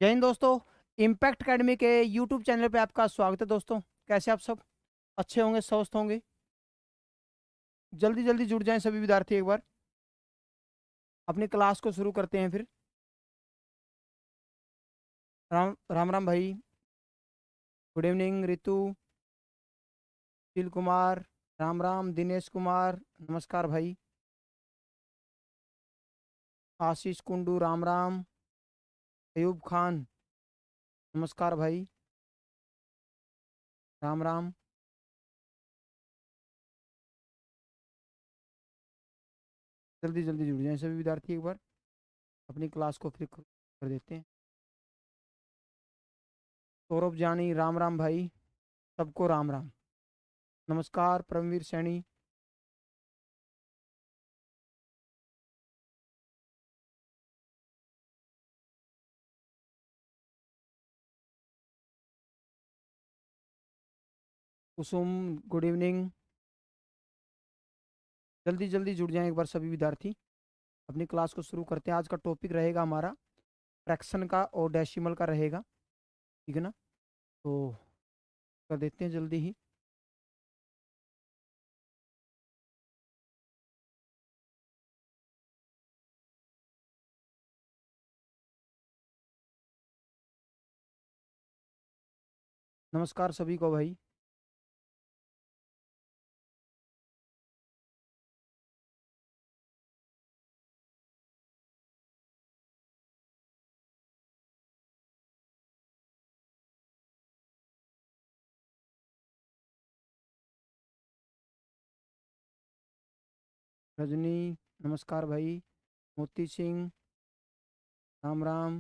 जय हिंद दोस्तों। Impact academy के यूट्यूब चैनल पे आपका स्वागत है दोस्तों। कैसे आप सब अच्छे होंगे, स्वस्थ होंगे। जल्दी जल्दी जुड़ जाएं सभी विद्यार्थी। एक बार अपनी क्लास को शुरू करते हैं फिर। राम राम राम भाई। गुड इवनिंग रितु, तिल कुमार, राम राम दिनेश कुमार, नमस्कार भाई। आशीष कुंडू, राम राम। अयूब खान, नमस्कार भाई, राम राम। जल्दी जल्दी जुड़ जाएं सभी विद्यार्थी। एक बार अपनी क्लास को फिर कर देते हैं। सौरभ जानी, राम राम भाई, सबको राम राम। नमस्कार परमवीर सैनी, कुसुम, गुड इवनिंग। जल्दी जल्दी जुड़ जाएं एक बार सभी विद्यार्थी। अपनी क्लास को शुरू करते हैं। आज का टॉपिक रहेगा हमारा फ्रैक्शन का और डेसिमल का रहेगा, ठीक है ना। तो कर देते हैं जल्दी ही। नमस्कार सभी को भाई। रजनी, नमस्कार भाई। मोती सिंह, राम राम।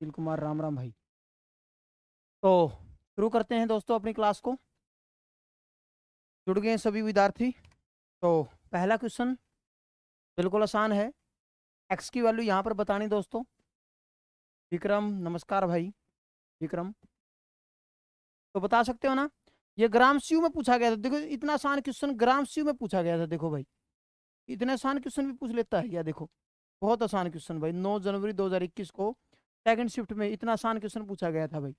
दिल कुमार, राम राम भाई। तो शुरू करते हैं दोस्तों अपनी क्लास को। जुड़ गए हैं सभी विद्यार्थी। तो पहला क्वेश्चन बिल्कुल आसान है। एक्स की वैल्यू यहाँ पर बतानी दोस्तों। विक्रम, नमस्कार भाई विक्रम। तो बता सकते हो ना। ये ग्रामस्यू में पूछा गया था। देखो इतना आसान क्वेश्चन ग्रामस्यू में पूछा गया था। देखो भाई, इतने आसान क्वेश्चन भी पूछ लेता है क्या। देखो बहुत आसान क्वेश्चन भाई। 9 जनवरी 2021 को सेकंड शिफ्ट में इतना आसान क्वेश्चन पूछा गया था भाई।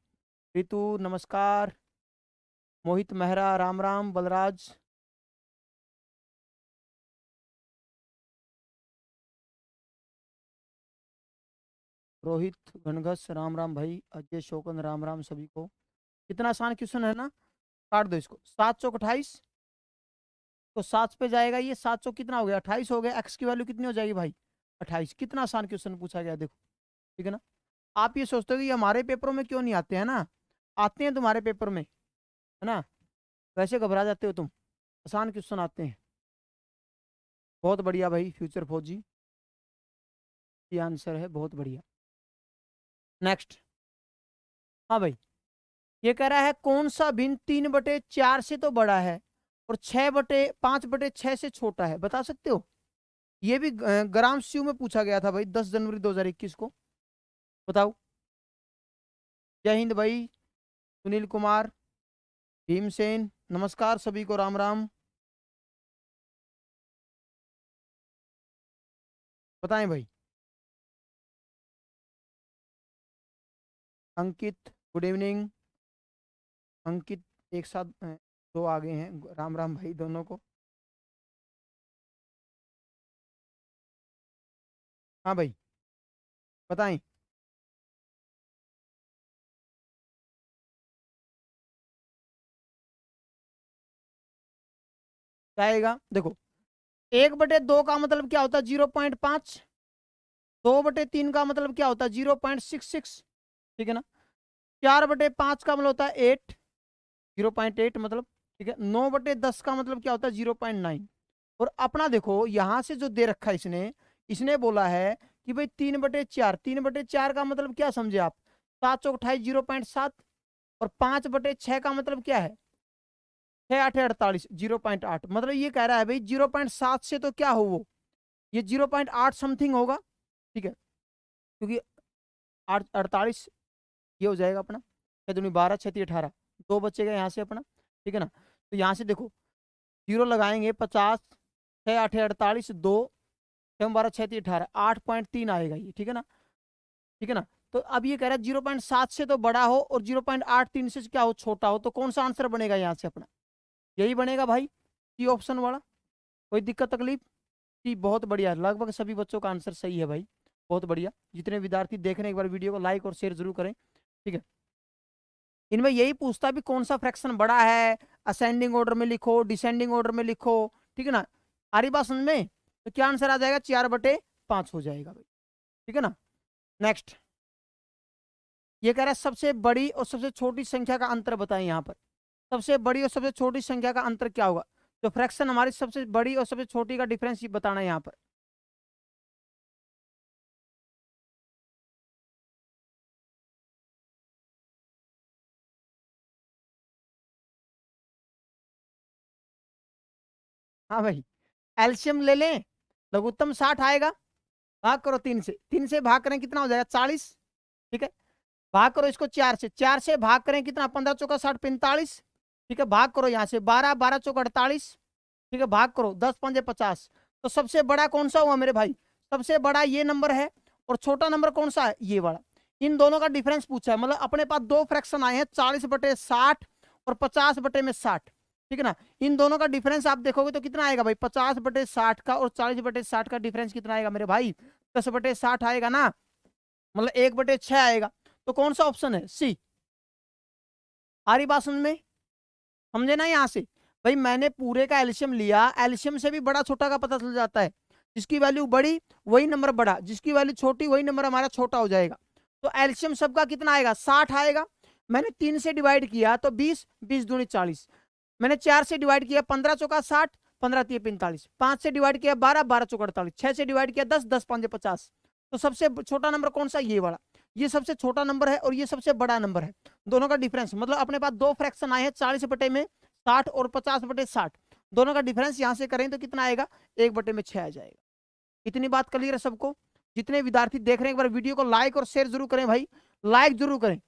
रितु, नमस्कार। मोहित मेहरा, राम राम। बलराज, रोहित घनघस, राम राम भाई। अजय शोकन, राम राम सभी को। इतना आसान क्वेश्चन है ना। काट दो इसको। 728, तो 7 पे जाएगा ये। 700 कितना हो गया, 28 हो गया। एक्स की वैल्यू कितनी हो जाएगी भाई, 28। कितना आसान क्वेश्चन पूछा गया देखो, ठीक है ना। आप ये सोचते हो कि हमारे पेपरों में क्यों नहीं आते हैं ना। आते हैं तुम्हारे पेपर में, है ना। वैसे घबरा जाते हो तुम। आसान क्वेश्चन आते हैं। बहुत बढ़िया भाई फ्यूचर फौजी, ये आंसर है। बहुत बढ़िया। नेक्स्ट। हाँ भाई, ये कह रहा है कौन सा भिन्न 3/4 से तो बड़ा है और 5/6 से छोटा है, बता सकते हो। ये भी ग्राम स्यू में पूछा गया था भाई, 10 जनवरी 2021 को। बताओ। जय हिंद भाई। सुनील कुमार, भीमसेन, नमस्कार सभी को, राम राम। बताएं भाई। अंकित, गुड इवनिंग। अंकित एक साथ दो आगे हैं। राम राम भाई दोनों को। हाँ भाई बताएं। क्या आएगा देखो। 1/2 का मतलब क्या होता है, 0.5। 2/3 का मतलब क्या होता है, 0.66। ठीक है ना। 4/5 का मतलब होता है 8, 0.8 मतलब। ठीक है। 9/10 का मतलब क्या होता है, 0.9। और अपना देखो यहां से जो दे रखा है इसने, इसने बोला है कि भाई 3/4। 3/4 का मतलब क्या समझे आप, 728, 0.7। और 5/6 का मतलब क्या है, 6 8 48, 0.8। मतलब ये कह रहा है भाई 0.7 से तो क्या हो वो, ये 0.8 समथिंग होगा। ठीक है। क्योंकि 8 48 ये हो जाएगा अपना। 6 दूनी 12, 6 3 18, 2 बचेगा यहाँ से अपना। ठीक है ना। तो यहाँ से देखो जीरो लगाएंगे 50, 6 8 48, 2 6 12 6 3 18, 8.3 आएगा ये, ठीक है ना, ठीक है ना। तो अब ये कह रहा है 0.7 से तो बड़ा हो और 0.83 से क्या हो, छोटा हो, तो कौन सा आंसर बनेगा यहाँ से अपना, यही बनेगा भाई, सी ऑप्शन वाला। कोई दिक्कत तकलीफ? जी बहुत बढ़िया, लगभग सभी बच्चों का आंसर सही है भाई, बहुत बढ़िया। जितने विद्यार्थी देख रहे हैं एक बार वीडियो को लाइक और शेयर जरूर करें, ठीक है। इनमें यही पूछता भी कौन सा फ्रैक्शन बड़ा है, असेंडिंग ऑर्डर में लिखो, डिसेंडिंग ऑर्डर में लिखो, ठीक है ना। आ रही बात समझ में? तो क्या आंसर आ जाएगा, 4/5 हो जाएगा भाई, ठीक है ना। नेक्स्ट, ये कह रहा है सबसे बड़ी और सबसे छोटी संख्या का अंतर बताएं यहाँ पर। सबसे बड़ी और सबसे छोटी संख्या का अंतर क्या होगा, जो फ्रैक्शन हमारी सबसे बड़ी और सबसे छोटी का डिफरेंस बताना है यहाँ पर। हाँ भाई, एल्शियम ले लें, लघुत्तम 60 आएगा, भाग करो 3 से, 3 से भाग करें कितना हो जाएगा, 40, ठीक है। भाग करो इसको 4 से, 4 से भाग करें कितना, 15 चौका 60, 45, ठीक है। भाग करो यहाँ से 12, 12 चौका 48, ठीक है। भाग करो 10 पंजे 50। तो सबसे बड़ा कौन सा हुआ मेरे भाई, सबसे बड़ा ये नंबर है, और छोटा नंबर कौन सा है, ये वाला। इन दोनों का डिफरेंस पूछा है, मतलब अपने पास दो फ्रैक्शन आए हैं, 40/60 और 50/60, ठीक है ना। इन दोनों का डिफरेंस आप देखोगे तो कितना आएगा भाई, 50/60 का और 40/60 का डिफरेंस कितना आएगा मेरे भाई, 10/60 आएगा ना, मतलब 1/6 आएगा। तो कौन सा ऑप्शन है, सी। आ रही बात समझ में, समझे ना यहाँ से। भाई मैंने पूरे का एल्शियम लिया, एल्शियम से भी बड़ा छोटा का पता चल जाता है, जिसकी वैल्यू बड़ी वही नंबर बड़ा, जिसकी वैल्यू छोटी वही नंबर हमारा छोटा हो जाएगा। तो एल्शियम सबका कितना आएगा, 60 आएगा। मैंने 3 से डिवाइड किया तो 20, 20 दूनी 40। मैंने 4 से डिवाइड किया, 15 चौका 60, 15 तिये 45। 5 से डिवाइड किया 12, 12 चौका 48। 6 से डिवाइड किया 10, 10 5 50। तो सबसे छोटा नंबर कौन सा, ये वाला। ये सबसे छोटा नंबर है और ये सबसे बड़ा नंबर है, दोनों का डिफरेंस, मतलब अपने पास दो फ्रैक्शन आए हैं, 40/60 और 50/60, दोनों का डिफरेंस यहां से करें तो कितना आएगा, 1/6 आ जाएगा। इतनी बात क्लियर है सबको? जितने विद्यार्थी देख रहे हैं एक बार वीडियो को लाइक और शेयर जरूर करें भाई, लाइक जरूर करें,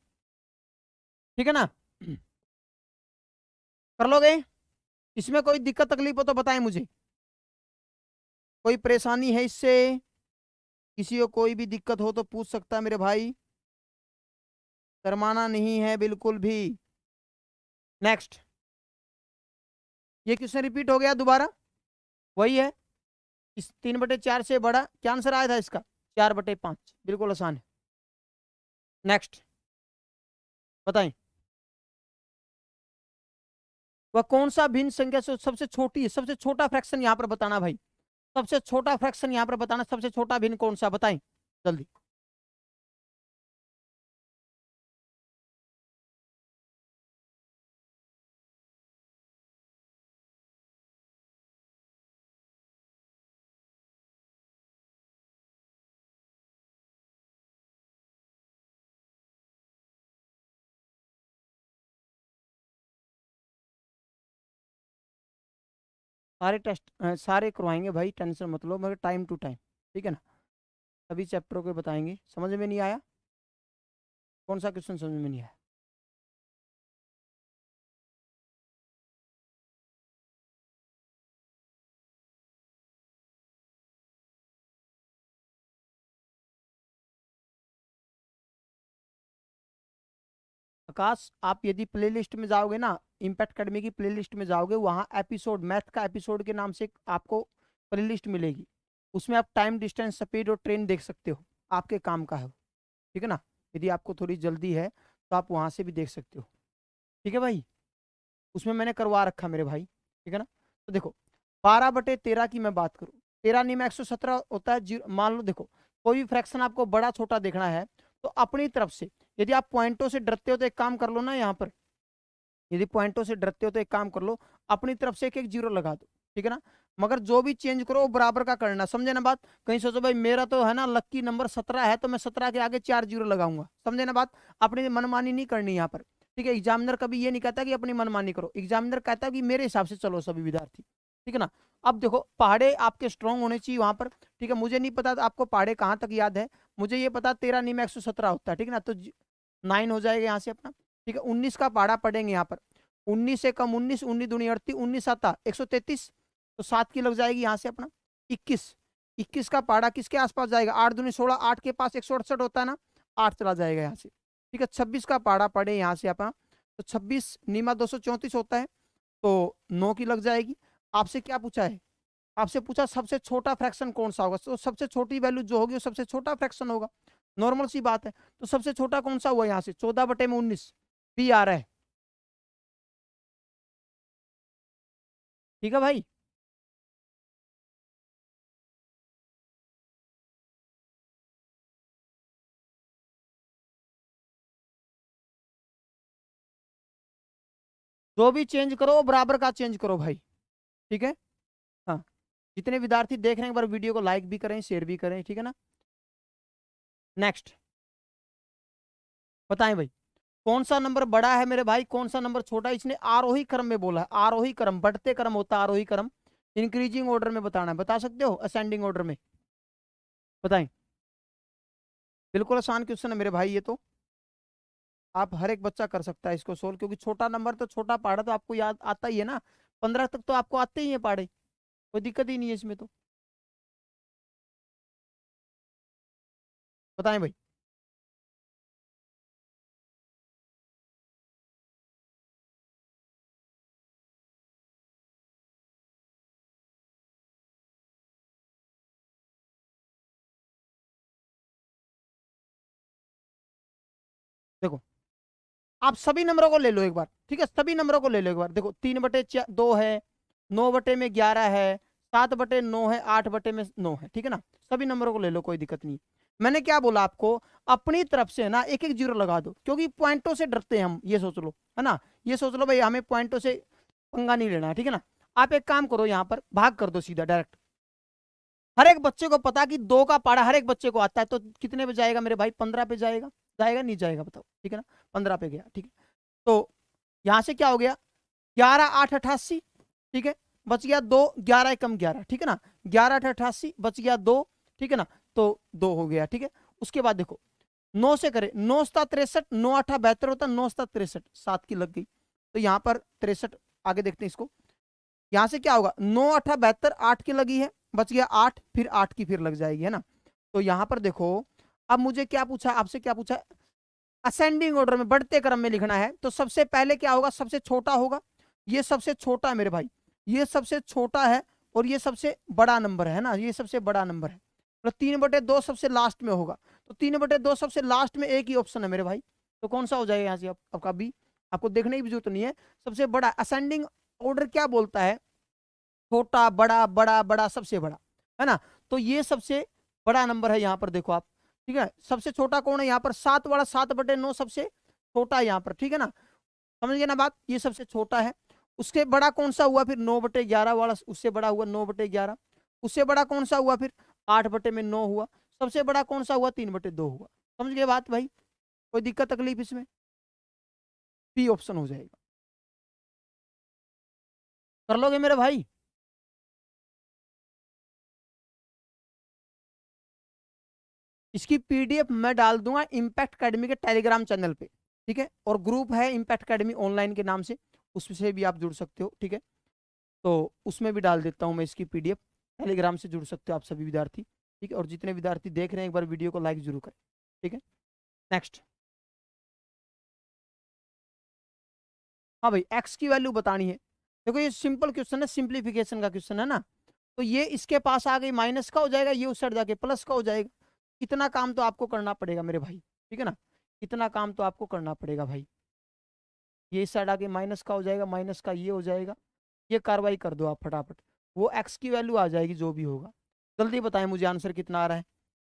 ठीक है ना। कर लोगे? इसमें कोई दिक्कत तकलीफ हो तो बताएं मुझे, कोई परेशानी है इससे, किसी को कोई भी दिक्कत हो तो पूछ सकता है मेरे भाई, शर्माना नहीं है बिल्कुल भी। नेक्स्ट, ये क्वेश्चन रिपीट हो गया दोबारा, वही है, इस 3/4 से बड़ा, क्या आंसर आया था इसका, 4/5, बिल्कुल आसान है। नेक्स्ट बताएं, वह कौन सा भिन्न संख्या से सबसे छोटी है, सबसे छोटा फ्रैक्शन यहाँ पर बताना भाई, सबसे छोटा फ्रैक्शन यहाँ पर बताना, सबसे छोटा भिन्न कौन सा, बताएं जल्दी। सारे टेस्ट सारे करवाएंगे भाई, टेंशन मत लो, मगर टाइम टू टाइम, ठीक है ना। सभी चैप्टरों के बताएंगे। समझ में नहीं आया, कौन सा क्वेश्चन समझ में नहीं आया? आकाश, आप यदि प्लेलिस्ट में जाओगे ना, इम्पैक्ट अकेडमी की प्लेलिस्ट में जाओगे, वहाँ एपिसोड, मैथ का एपिसोड के नाम से आपको प्लेलिस्ट मिलेगी, उसमें आप टाइम, डिस्टेंस, स्पीड और ट्रेन देख सकते हो, आपके काम का है, ठीक है ना। यदि आपको थोड़ी जल्दी है तो आप वहाँ से भी देख सकते हो, ठीक है भाई, उसमें मैंने करवा रखा मेरे भाई, ठीक है ना। तो देखो 12/13 की मैं बात करूँ, 13 नहीं में 117 होता है, मान लो देखो कोई भी फ्रैक्शन आपको बड़ा छोटा देखना है, तो अपनी तरफ से, यदि आप पॉइंटों से डरते हो तो एक काम कर लो ना, यहाँ पर यदि पॉइंटों से डरते हो तो एक काम कर लो, अपनी तरफ से एक एक जीरो लगा दो, ठीक है ना। मगर जो भी चेंज करो वो बराबर का करना, समझे ना बात। कहीं सोचो भाई मेरा तो है ना लक्की नंबर 17 है, तो मैं 17 के आगे 4 जीरो लगाऊंगा, समझे ना बात। अपनी मनमानी नहीं करनी यहाँ पर, ठीक है। एग्जामिनर कभी ये नहीं कहता कि अपनी मनमानी करो, एग्जामिनर कहता है कि मेरे हिसाब से चलो सभी विद्यार्थी, ठीक है ना। अब देखो पहाड़े आपके स्ट्रॉन्ग होने चाहिए वहां पर, ठीक है। मुझे नहीं पता आपको पहाड़े कहाँ तक याद है, मुझे ये पता 13 नहीं में 117 होता है, ठीक है ना। तो 9 हो जाएगा यहाँ से अपना, ठीक है। 19 का पहाड़ा पढ़ेंगे यहाँ पर, 19 से कम 19, 19 दूनी 38, 19 आता 133, तो 7 की लग जाएगी यहाँ से अपना 21। 21 का पाड़ा किसके आसपास जाएगा, 8 दूनी 16, 8 के पास 168 होता है ना, 8 चला जाएगा यहाँ से। ठीक है, 26 का पाड़ा पड़े यहाँ से अपना, तो 26 नीमा 234 होता है, तो 9 की लग जाएगी। आपसे क्या पूछा है, आपसे पूछा सबसे छोटा फ्रैक्शन कौन सा होगा, तो सबसे छोटी वैल्यू जो होगी वो सबसे छोटा फ्रैक्शन होगा, नॉर्मल सी बात है। तो सबसे छोटा कौन सा हुआ यहाँ से, 14/19 बी आ रहा है। ठीक है भाई, जो भी चेंज करो वो बराबर का चेंज करो भाई। ठीक है, हाँ, जितने विद्यार्थी देख रहे हैं एक बार वीडियो को लाइक भी करें, शेयर भी करें, ठीक है ना। नेक्स्ट बताएं भाई, कौन सा नंबर बड़ा है मेरे भाई, कौन सा नंबर छोटा है। इसने आरोही क्रम में बोला है, आरोही क्रम, बढ़ते क्रम होता है आरोही क्रम, इंक्रीजिंग ऑर्डर में बताना है, बता सकते हो असेंडिंग ऑर्डर में, बताएं। बिल्कुल आसान क्वेश्चन है मेरे भाई ये तो, आप हर एक बच्चा कर सकता है इसको सोल्व, क्योंकि छोटा नंबर तो छोटा पहाड़ा तो आपको याद आता ही है ना, 15 तक तो आपको आते ही है पहाड़े, कोई दिक्कत ही नहीं है इसमें तो। बताएं भाई। देखो आप सभी नंबरों को ले लो एक बार, ठीक है, सभी नंबरों को ले लो एक बार। देखो 3/2 है, 9/11 है, 7/9 है, 8/9 है, ठीक है ना, सभी नंबरों को ले लो, कोई दिक्कत नहीं। मैंने क्या बोला आपको, अपनी तरफ से ना एक एक जीरो लगा दो, क्योंकि पॉइंटों से डरते हैं हम, ये सोच लो, है ना, ये सोच लो भाई हमें पॉइंटों से पंगा नहीं लेना है, ठीक है ना। आप एक काम करो, यहाँ पर भाग कर दो सीधा डायरेक्ट, हर एक बच्चे को पता कि 2 का पारा हर एक बच्चे को आता है, तो कितने पे जाएगा मेरे भाई, 15 पे जाएगा, जाएगा नहीं जाएगा बताओ, ठीक है ना, 15 पे गया, ठीक है। तो यहां से क्या हो गया, 11 8 88, ठीक है, बच गया 2, 11 एकम 11, ठीक है ना, 11 8 88 बच गया 2, ठीक है ना, तो 2 हो गया, ठीक है। उसके बाद देखो 9 से करे, 9 7 63, 9 8 72 होता, 9 7 63, 7 की लग गई, तो यहाँ पर 63, आगे देखते हैं इसको, यहां से क्या होगा, 9 8 72, 8 की लगी है, बच गया 8, फिर 8 की फिर लग जाएगी, है ना। तो यहां पर देखो, अब मुझे क्या पूछा, आपसे क्या पूछा, असेंडिंग ऑर्डर में बढ़ते क्रम में लिखना है, तो सबसे पहले क्या होगा, सबसे छोटा होगा, ये सबसे छोटा है मेरे भाई, ये सबसे छोटा है, और ये सबसे बड़ा नंबर है ना, ये सबसे बड़ा नंबर है, तो 3/2 सबसे लास्ट में होगा, तो 3/2 सबसे लास्ट में एक ही ऑप्शन है मेरे भाई, तो कौन सा हो जाएगा यहाँ से आपका बी, आपको देखने की भी जरूरत नहीं है, सबसे बड़ा असेंडिंग ऑर्डर क्या बोलता है, छोटा बड़ा बड़ा बड़ा सबसे बड़ा, है ना, तो ये सबसे बड़ा नंबर है यहाँ पर, देखो आप, ठीक है, सबसे छोटा कौन है यहाँ पर, 7 वाला, 7/9 सबसे छोटा है यहाँ पर, ठीक है ना, समझ गए ना बात, ये सबसे छोटा है। उसके बड़ा कौन सा हुआ फिर, 9/11 वाला, उससे बड़ा हुआ 9/11, उससे बड़ा कौन सा हुआ फिर, 8/9 हुआ, सबसे बड़ा कौन सा हुआ, 3/2 हुआ, समझ गए बात भाई, कोई दिक्कत तकलीफ इसमें, बी ऑप्शन हो जाएगा, कर लोगे मेरे भाई। इसकी पीडीएफ मैं डाल दूंगा इम्पैक्ट अकेडमी के टेलीग्राम चैनल पे, ठीक है, और ग्रुप है इम्पैक्ट अकेडमी ऑनलाइन के नाम से, उससे भी आप जुड़ सकते हो, ठीक है, तो उसमें भी डाल देता हूँ मैं इसकी पीडीएफ, टेलीग्राम से जुड़ सकते हो आप सभी विद्यार्थी, ठीक है, और जितने विद्यार्थी देख रहे हैं एक बार वीडियो को लाइक जरूर करें, ठीक है। नेक्स्ट, हाँ भाई, एक्स की वैल्यू बतानी है, देखो ये सिंपल क्वेश्चन है, सिंप्लीफिकेशन का क्वेश्चन है ना, तो ये इसके पास आ गई माइनस का हो जाएगा, ये उस साइड जाके प्लस का हो जाएगा, इतना काम तो आपको करना पड़ेगा मेरे भाई, ठीक है ना, इतना काम तो आपको करना पड़ेगा भाई, ये इस साइड आके माइनस का हो जाएगा, माइनस का ये हो जाएगा, ये कार्रवाई कर दो आप फटाफट, वो एक्स की वैल्यू आ जाएगी जो भी होगा। जल्दी बताएं मुझे आंसर कितना आ रहा है,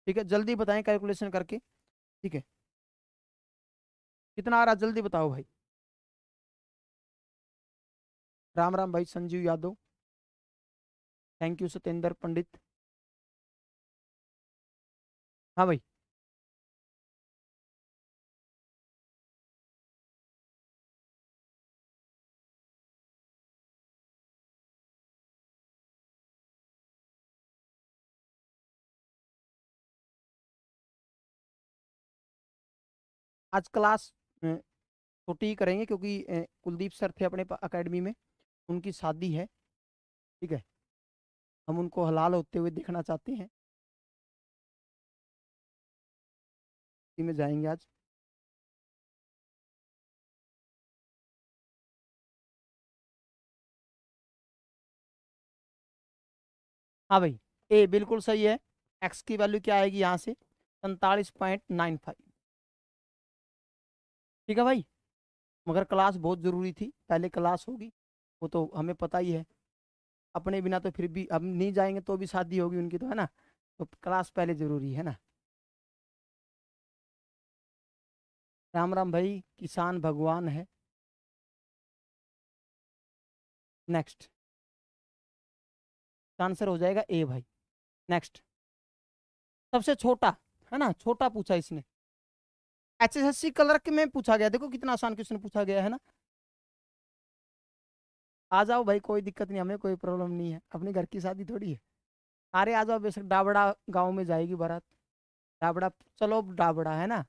ठीक है, जल्दी बताएं कैलकुलेशन करके, ठीक है, कितना आ रहा है जल्दी बताओ भाई। राम राम भाई संजीव यादव, थैंक यू सत्येंद्र पंडित, हाँ भाई, आज क्लास छोटी ही करेंगे, क्योंकि कुलदीप सर थे अपने अकेडमी में, उनकी शादी है, ठीक है, हम उनको हलाल होते हुए देखना चाहते हैं। इसी में जाएंगे आज। हाँ भाई, ए बिल्कुल सही है। एक्स की वैल्यू क्या आएगी यहाँ से? 47.95। ठीक है भाई, मगर क्लास बहुत ज़रूरी थी, पहले क्लास होगी, वो तो हमें पता ही है। अपने बिना तो फिर भी अब नहीं जाएंगे तो भी शादी होगी उनकी, तो है ना, तो क्लास पहले ज़रूरी है ना। राम राम भाई, किसान भगवान है। नेक्स्ट आंसर हो जाएगा ए भाई। नेक्स्ट, सबसे छोटा, है ना, छोटा पूछा इसने। एचएसएससी क्लर्क में पूछा गया, देखो कितना आसान क्वेश्चन पूछा गया है ना। आ जाओ भाई, कोई दिक्कत नहीं, हमें कोई प्रॉब्लम नहीं है, अपनी घर की शादी थोड़ी है। अरे आ जाओ, बेशक डाबड़ा गांव में जाएगी बारात। डाबड़ा, चलो डाबड़ा, है ना।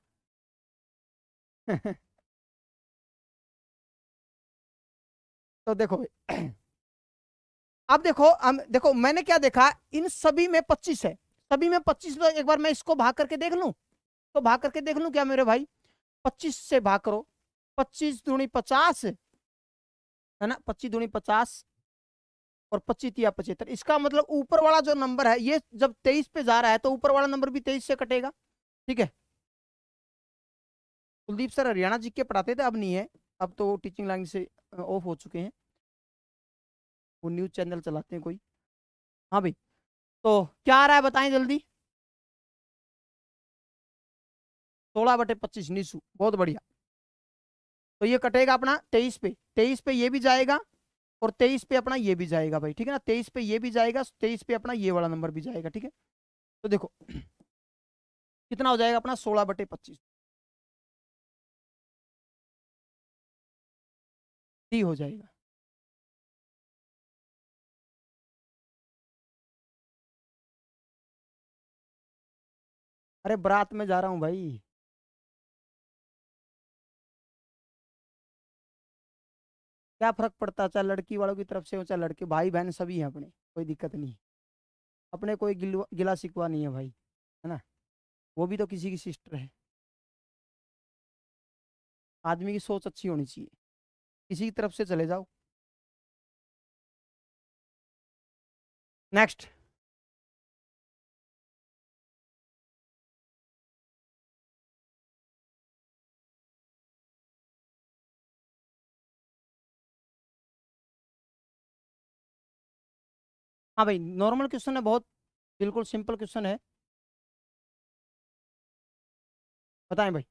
तो देखो भाई, अब देखो, हम देखो मैंने क्या देखा, इन सभी में 25 है, सभी में 25। तो एक बार मैं इसको भाग करके देख लूं, तो भाग करके देख लूं क्या मेरे भाई? 25 से भाग करो, 25 दूनी 50, है ना, 25 दूनी 50, और 25 या 75। इसका मतलब ऊपर वाला जो नंबर है, ये जब 23 पे जा रहा है तो ऊपर वाला नंबर भी 23 से कटेगा। ठीक है, कुलदीप सर हरियाणा जी के पढ़ाते थे, अब नहीं है, अब तो वो टीचिंग लाइन से ऑफ हो चुके हैं, वो न्यूज चैनल चलाते हैं कोई। हाँ भाई, तो क्या आ रहा है बताएं जल्दी? 16/25 नीसू, बहुत बढ़िया। तो ये कटेगा अपना 23 पे, 23 पे ये भी जाएगा, और 23 पे अपना ये भी जाएगा भाई, ठीक है ना, 23 पे ये भी जाएगा, 23 पे अपना ये वाला नंबर भी जाएगा। ठीक है, तो देखो कितना हो जाएगा अपना? 16/25 डी हो जाएगा। अरे बारात में जा रहा हूँ भाई। क्या फर्क पड़ता है, चाहे लड़की वालों की तरफ से हो चाहे लड़के, भाई बहन सभी हैं अपने, कोई दिक्कत नहीं है। अपने कोई गिला शिकवा नहीं है भाई, है ना, वो भी तो किसी की सिस्टर है। आदमी की सोच अच्छी होनी चाहिए, किसी की तरफ से चले जाओ। नेक्स्ट, हाँ भाई, नॉर्मल क्वेश्चन है बहुत, बिल्कुल सिंपल क्वेश्चन है। बताएं भाई।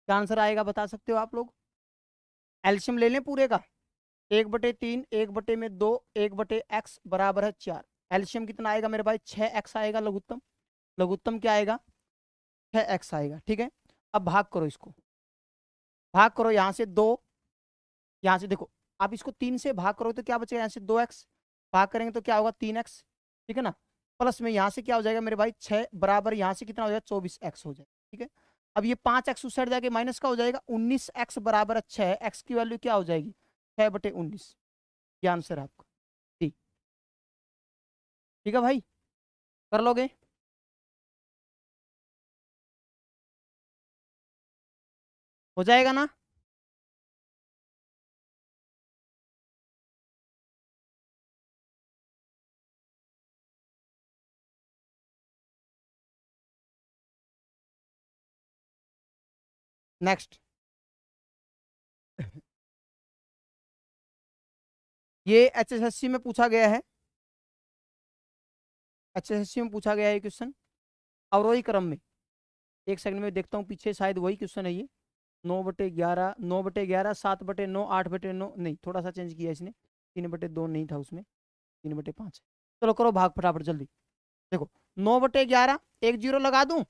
क्या आंसर आएगा बता सकते हो आप लोग? एल्शियम ले लें पूरे का, 1/3, 1/2, 1/x बराबर है 4। एल्शियम कितना आएगा मेरे भाई? 6x आएगा लघुत्तम। लघुत्तम क्या आएगा? 6x आएगा। ठीक है, अब भाग करो इसको, भाग करो यहाँ से 2, यहाँ से देखो, आप इसको 3 से भाग करो तो क्या बचेगा? यहाँ से 2x, भाग करेंगे तो क्या होगा? 3x। ठीक है ना, प्लस में यहाँ से क्या हो जाएगा मेरे भाई? 6 बराबर यहाँ से कितना हो जाएगा? 24x हो जाएगा। ठीक है, अब ये 5x उस साइड जाके माइनस का हो जाएगा, 19x बराबर 6, x की वैल्यू क्या हो जाएगी? 6/19। ये आंसर है आपका। ठीक, ठीक है भाई, कर लोगे? हो जाएगा ना? नेक्स्ट, ये एचएसएससी में पूछा गया है, एचएसएससी में पूछा गया है क्वेश्चन, अवरोही क्रम में। एक सेकंड में देखता हूँ पीछे, शायद वही क्वेश्चन है ये। 9/11, 9/11, 7/9, 8/9, नहीं थोड़ा सा चेंज किया इसने, 3/2 नहीं था उसमें, 3/5। चलो करो भाग फटाफट जल्दी। देखो, 9/11, एक जीरो लगा दूं,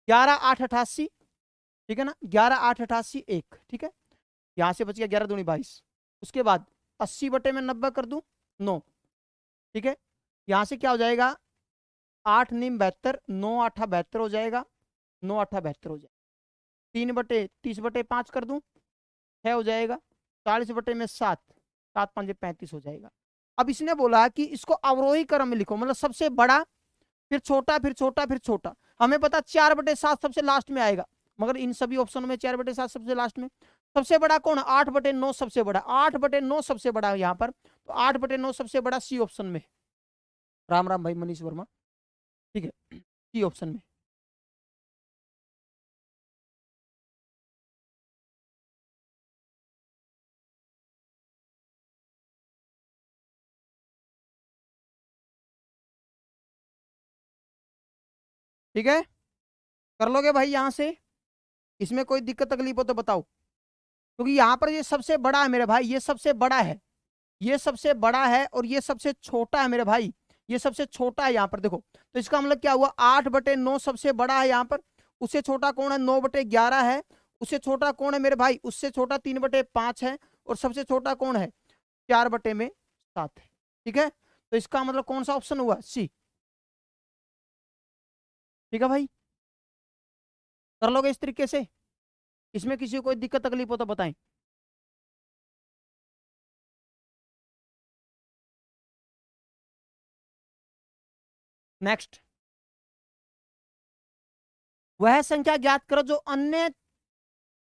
11/8 88, ठीक है ना, 11/8 88 एक, ठीक है, यहाँ से बच गया 11 दूनी 22। उसके बाद 80/90 कर दूं 9, ठीक है, यहाँ से क्या हो जाएगा? 8 नीम 72, 9 8 72 हो जाएगा, 9 8 72 हो जाएगा। 3/30/5 कर दूं, 6 हो जाएगा। 40/7, 7 5 35 हो जाएगा। अब इसने बोला कि इसको अवरोही क्रम में लिखो, मतलब सबसे बड़ा फिर छोटा फिर छोटा फिर छोटा। हमें पता 4/7 सबसे लास्ट में आएगा, मगर इन सभी ऑप्शन में 4/7 सबसे लास्ट में। सबसे बड़ा कौन? 8/9 सबसे बड़ा, 8/9 सबसे बड़ा है यहाँ पर, तो 8/9 सबसे बड़ा सी ऑप्शन में। राम राम भाई मनीष वर्मा, ठीक है, सी ऑप्शन में। ठीक है, कर लोगे भाई यहां से? इसमें कोई दिक्कत तकलीफ हो तो बताओ, क्योंकि यहाँ पर ये सबसे बड़ा है मेरे भाई, ये सबसे बड़ा है, ये सबसे बड़ा है और ये सबसे छोटा है मेरे भाई, ये सबसे छोटा है यहाँ पर देखो। तो इसका मतलब क्या हुआ? 8/9 सबसे बड़ा है यहाँ पर, उससे छोटा कौन है? 9/11 है, उससे छोटा कौन है मेरे भाई? उससे छोटा 3/5 है, और सबसे छोटा कौन है? 4/7 है। ठीक है, तो इसका मतलब कौन सा ऑप्शन हुआ? सी। ठीक है भाई, कर लोगे इस तरीके से? इसमें किसी को कोई दिक्कत तकलीफ हो तो बताएं। नेक्स्ट, वह संख्या ज्ञात करो जो अन्य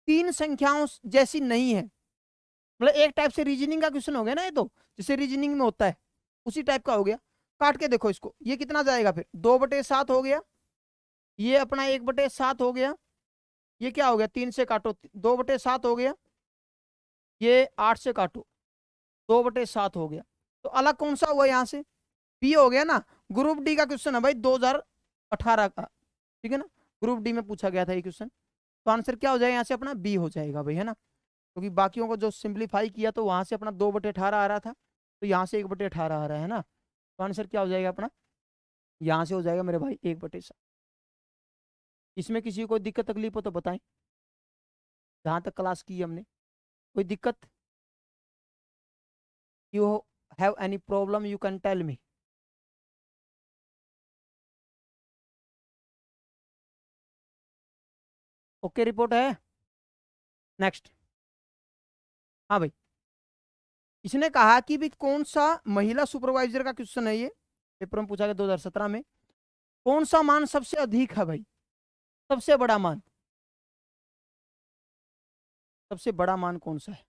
3 संख्याओं जैसी नहीं है। मतलब एक टाइप से रीजनिंग का क्वेश्चन हो गया ना ये, तो जैसे रीजनिंग में होता है उसी टाइप का हो गया। काट के देखो इसको, ये कितना जाएगा फिर? 2/7 हो गया, ये अपना 1/7 हो गया, ये क्या हो गया? 3 से काटो, 2/7 हो गया, ये 8 से काटो, 2/7 हो गया। तो अलग कौन सा हुआ यहाँ से? बी हो गया ना। ग्रुप डी का क्वेश्चन है भाई 2018 का, ठीक है ना, ग्रुप डी में पूछा गया था ये क्वेश्चन। तो आंसर क्या हो जाएगा यहाँ से? अपना बी हो जाएगा भाई, है ना, क्योंकि बाकियों को जो सिंप्लीफाई किया तो वहां से अपना 2/18 आ रहा था, तो यहाँ से 1/18 आ रहा है ना। तो आंसर क्या हो जाएगा अपना? यहाँ से हो जाएगा मेरे भाई 1/7। इसमें किसी को कोई दिक्कत तकलीफ हो तो बताएं, जहाँ तक क्लास की हमने। कोई दिक्कत? You have any problem you can tell me. Okay report है। नेक्स्ट, हाँ भाई, इसने कहा कि भी कौन सा महिला सुपरवाइजर का क्वेश्चन है ये, पेपर में पूछा गया 2017 में। कौन सा मान सबसे अधिक है भाई? सबसे बड़ा मान, सबसे बड़ा मान कौन सा है?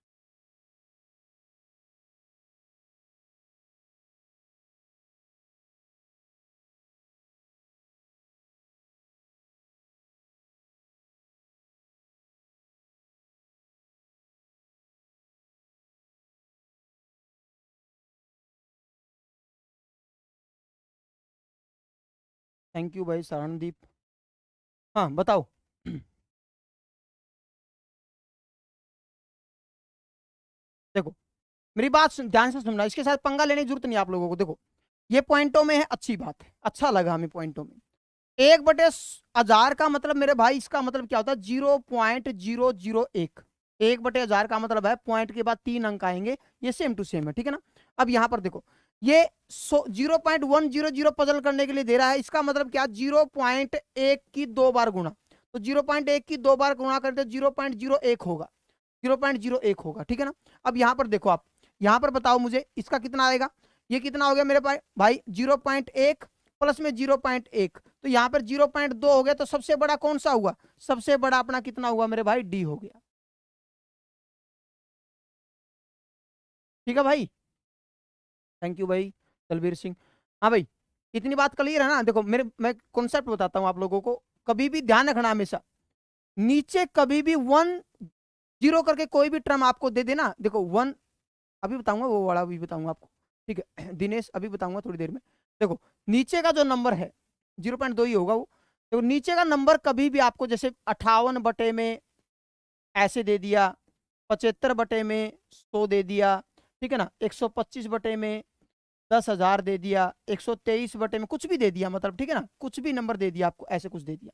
थैंक यू भाई शरणदीप। हाँ बताओ। देखो मेरी बात ध्यान से सुनना, इसके साथ पंगा लेने की जरूरत नहीं आप लोगों को। देखो ये पॉइंटों में है, अच्छी बात है, अच्छा लगा हमें पॉइंटों में। 1/1000 का मतलब मेरे भाई, इसका मतलब क्या होता है? 0.001। 1/1000 का मतलब है पॉइंट के बाद 3 अंक आएंगे, ये सेम टू सेम है, ठीक है ना। अब यहां पर देखो, ये 0.100 पजल करने के लिए दे रहा है, इसका मतलब क्या? 0.1 की 2 बार गुणा, तो 0.1 की 2 बार गुणा करते 0.01 होगा, 0.01 होगा, ठीक है ना। अब यहां पर देखो आप, यहां पर बताओ मुझे इसका कितना आएगा? ये कितना हो गया मेरे भाई? 0.1 प्लस में 0.1, तो यहां पर 0.2 हो गया। तो सबसे बड़ा कौन सा हुआ? सबसे बड़ा अपना कितना हुआ मेरे भाई? डी हो गया। ठीक है भाई, थैंक यू भाई तलवीर सिंह। हाँ भाई, इतनी बात क्लियर है ना? देखो मेरे, मैं कॉन्सेप्ट बताता हूँ आप लोगों को, कभी भी ध्यान रखना हमेशा, नीचे कभी भी 1 0 करके कोई भी टर्म आपको दे देना। देखो 1 अभी बताऊंगा, वो वाला भी बताऊंगा आपको, ठीक है दिनेश, अभी बताऊंगा थोड़ी देर में। देखो नीचे का जो नंबर है 0.2 ही होगा वो। देखो नीचे का नंबर कभी भी आपको जैसे 58 में ऐसे दे दिया, 75 में 100 दे दिया, ठीक है ना, 125 में 10,000 दे दिया, 123 में कुछ भी दे दिया, मतलब ठीक है ना, कुछ भी नंबर दे दिया आपको, ऐसे कुछ दे दिया।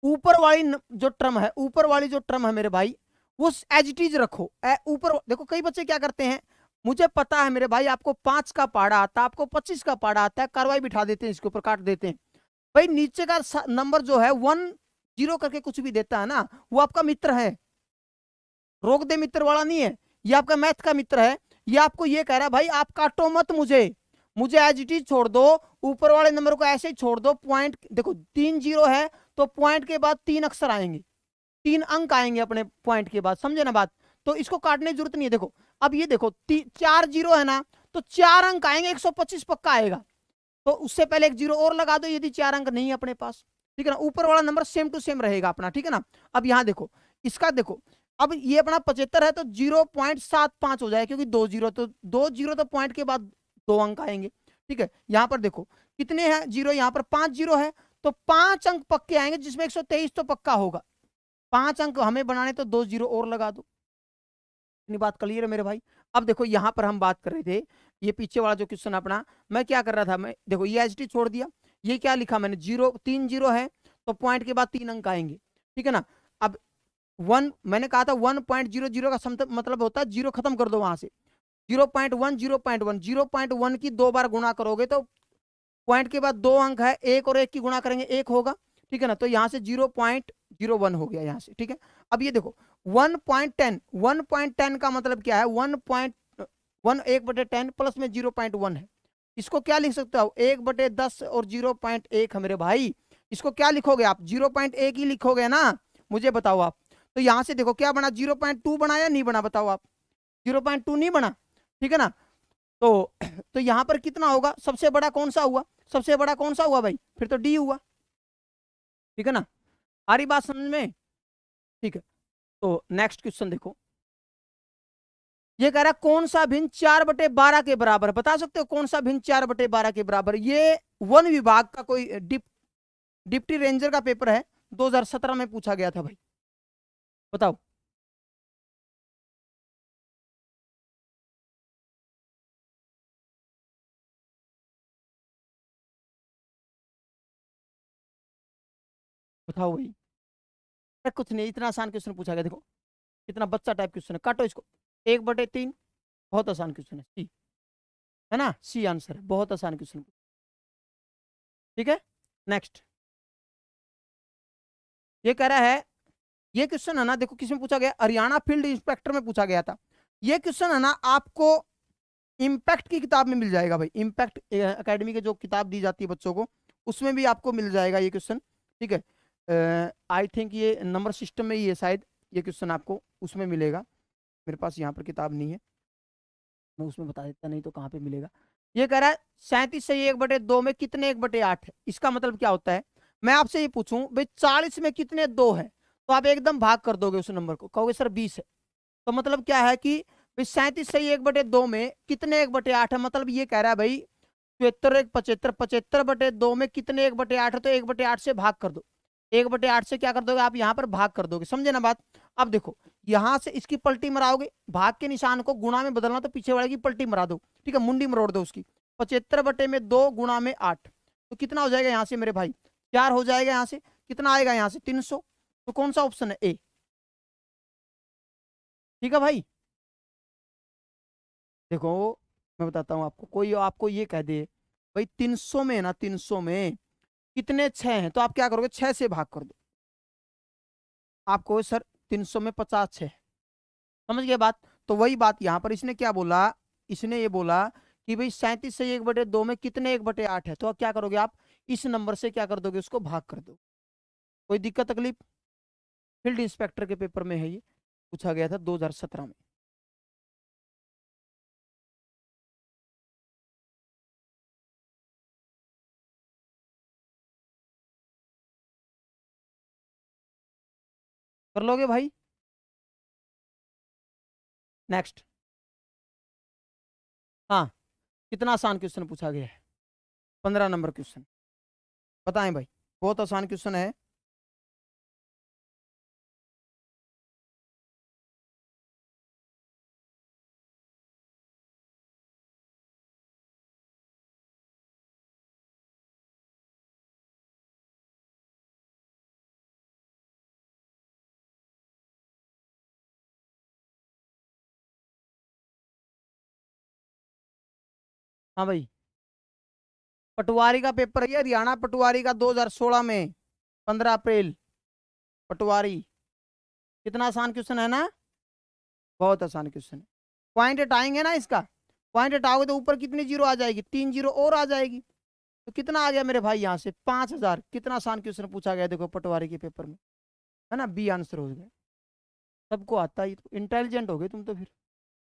ऊपर वाली जो टर्म है, ऊपर वाली जो टर्म है मेरे भाई, वो एज इट इज रखो। ऊपर देखो कई बच्चे क्या करते हैं, मुझे पता है मेरे भाई, आपको 5 का पहाड़ा आता है, आपको 25 का पहाड़ा आता है, कार्रवाई बिठा देते हैं, इसके ऊपर काट देते हैं। भाई नीचे का नंबर जो है 10 करके कुछ भी देता है ना, वो आपका मित्र है, रोक दे मित्र वाला नहीं है, ये आपका मैथ का मित्र है। ये आपको ये कह रहा है भाई आप काटो मत, मुझे एज इट इज छोड़ दो, ऊपर वाले नंबर को ऐसे ही छोड़ दो। पॉइंट देखो 3 0 है तो पॉइंट के बाद 3 अक्षर आएंगे, 3 अंक आएंगे अपने पॉइंट के बाद, समझे ना बात। तो इसको काटने की जरूरत नहीं है। देखो अब ये देखो 4 0 है ना, तो 4 अंक आएंगे, 125 पक्का आएगा। तो उससे पहले एक 0 और लगा दो यदि 4 अंक नहीं है अपने पास, ठीक है ना। ऊपर वाला नंबर सेम टू सेम रहेगा अपना, ठीक है ना। अब यहाँ देखो, इसका देखो, अब ये अपना 75 है तो 0.75 हो जाएगा, क्योंकि 2 0, तो 2 0 तो पॉइंट के बाद 2 अंक आएंगे, ठीक है। यहाँ पर देखो कितने हैं जीरो, यहाँ पर 5 0 है, तो 5 अंक पक्के आएंगे, जिसमें 123 तो पक्का होगा। 5 अंक हमें बनाने तो 2 0 और लगा दो। इतनी बात क्लियर है मेरे भाई। अब देखो यहाँ पर हम बात कर रहे थे, ये पीछे वाला जो क्वेश्चन अपना, मैं क्या कर रहा था, मैं देखो ये एच टी छोड़ दिया, ये क्या लिखा मैंने, 3 0 है तो पॉइंट के बाद 3 अंक आएंगे, ठीक है ना। अब 1 मैंने कहा था 1.00 का मतलब होता है 0 खत्म कर दो वहां से, 0.1 0.1 0.1 की 2 बार गुणा करोगे तो पॉइंट के बाद 2 अंक है, एक और एक की गुणा करेंगे 1 होगा, ठीक है ना। तो यहाँ से 0.01 हो गया यहाँ से, ठीक है। अब ये देखो 1.10 का मतलब क्या है, 1.1 1/10 प्लस में 0.1 है। इसको क्या लिख सकते हो, 1/10 और 0.1 है मेरे भाई। इसको क्या लिखोगे आप, 0.1 ही लिखोगे ना, मुझे बताओ आप। तो यहां से देखो क्या बना, 0.2 बना या नहीं बना, बताओ आप। 0.2 नहीं बना, ठीक है ना। तो तो यहां पर कितना होगा, सबसे बड़ा कौन सा हुआ, सबसे बड़ा कौन सा हुआ भाई, फिर तो डी हुआ, ठीक है ना। आ रही बात समझ में, ठीक है। तो नेक्स्ट क्वेश्चन देखो, ये कह रहा है कौन सा भिन्न 4/12 के बराबर, बता सकते हो कौन सा भिन्न 4/12 के बराबर। ये वन विभाग का कोई डिप्टी रेंजर का पेपर है, 2017 में पूछा गया था भाई, बताओ। बताओ भाई, कुछ नहीं, इतना आसान क्वेश्चन पूछा गया, देखो कितना बच्चा टाइप क्वेश्चन है, काटो इसको। 1/3, बहुत आसान क्वेश्चन है, सी है ना, सी आंसर है, बहुत आसान क्वेश्चन, ठीक है। नेक्स्ट, ये कह रहा है, ये क्वेश्चन है ना, देखो किसमें पूछा गया, हरियाणा फील्ड इंस्पेक्टर में पूछा गया था। ये क्वेश्चन है ना आपको इम्पैक्ट की किताब में मिल जाएगा भाई, इम्पैक्ट एकेडमी की जो किताब दी जाती है बच्चों को, उसमें भी आपको मिल जाएगा ये क्वेश्चन, ठीक है। आई थिंक ये नंबर सिस्टम में ही है शायद, ये क्वेश्चन आपको उसमें मिलेगा। मेरे पास यहाँ पर किताब नहीं है, मैं उसमें बता देता, नहीं तो कहाँ पे मिलेगा। ये कह रहा है 37 से 1/2 में कितने 1/8 है, इसका मतलब क्या होता है। मैं आपसे ये पूछूं भाई 40 में कितने 2 है, तो आप एकदम भाग कर दोगे उस नंबर को, कहोगे सर 20 है। तो मतलब क्या है कि भाई 37 से 1/2 में कितने 1/8 है, मतलब ये कह रहा है भाई 74 1 75, 75/2 में कितने 1/8 है, तो 1/8 से भाग कर दो, 1/8 से क्या कर दोगे आप, यहाँ पर भाग कर दोगे, समझे ना बात। अब देखो यहां से इसकी पलटी मराओगे, भाग के निशान को गुणा में बदलना, तो पीछे वाले की पलटी मरा दो, ठीक है, मुंडी मरोड़ दो उसकी। 75/2 गुणा में 8, तो कितना हो जाएगा यहाँ से मेरे भाई, 4 हो जाएगा। यहाँ से कितना आएगा, यहाँ से 300। तो कौन सा ऑप्शन है, ए, ठीक है भाई। देखो मैं बताता हूँ आपको, कोई आपको ये कह दे भाई 300 में ना, 300 में कितने 6 हैं, तो आप क्या करोगे, 6 से भाग कर दो। आपको सर 300 में 50 है, समझ गए बात। तो वही बात यहाँ पर इसने क्या बोला, इसने ये बोला कि भाई 37 से 1/2 में कितने 1/8 है, तो अब क्या करोगे आप, इस नंबर से क्या कर दोगे, उसको भाग कर दो। कोई दिक्कत तकलीफ, फील्ड इंस्पेक्टर के पेपर में है ये, पूछा गया था 2017 में। कर लोगे भाई। नेक्स्ट, हाँ, कितना आसान क्वेश्चन पूछा गया है, 15 नंबर क्वेश्चन, बताएं भाई, बहुत आसान क्वेश्चन है। हाँ भाई, पटवारी का पेपर है, हरियाणा पटवारी का 2016 में 15 अप्रैल। पटवारी, कितना आसान क्वेश्चन है ना, बहुत आसान क्वेश्चन है। पॉइंट हटाएंगे ना इसका, पॉइंट हटाओगे तो ऊपर कितनी जीरो आ जाएगी, 3 जीरो और आ जाएगी। तो कितना आ गया मेरे भाई यहाँ से 5000। कितना आसान क्वेश्चन पूछा गया देखो पटवारी के पेपर में, है ना, बी आंसर हो गया। सबको आता ही, तो इंटेलिजेंट हो गए तुम तो फिर,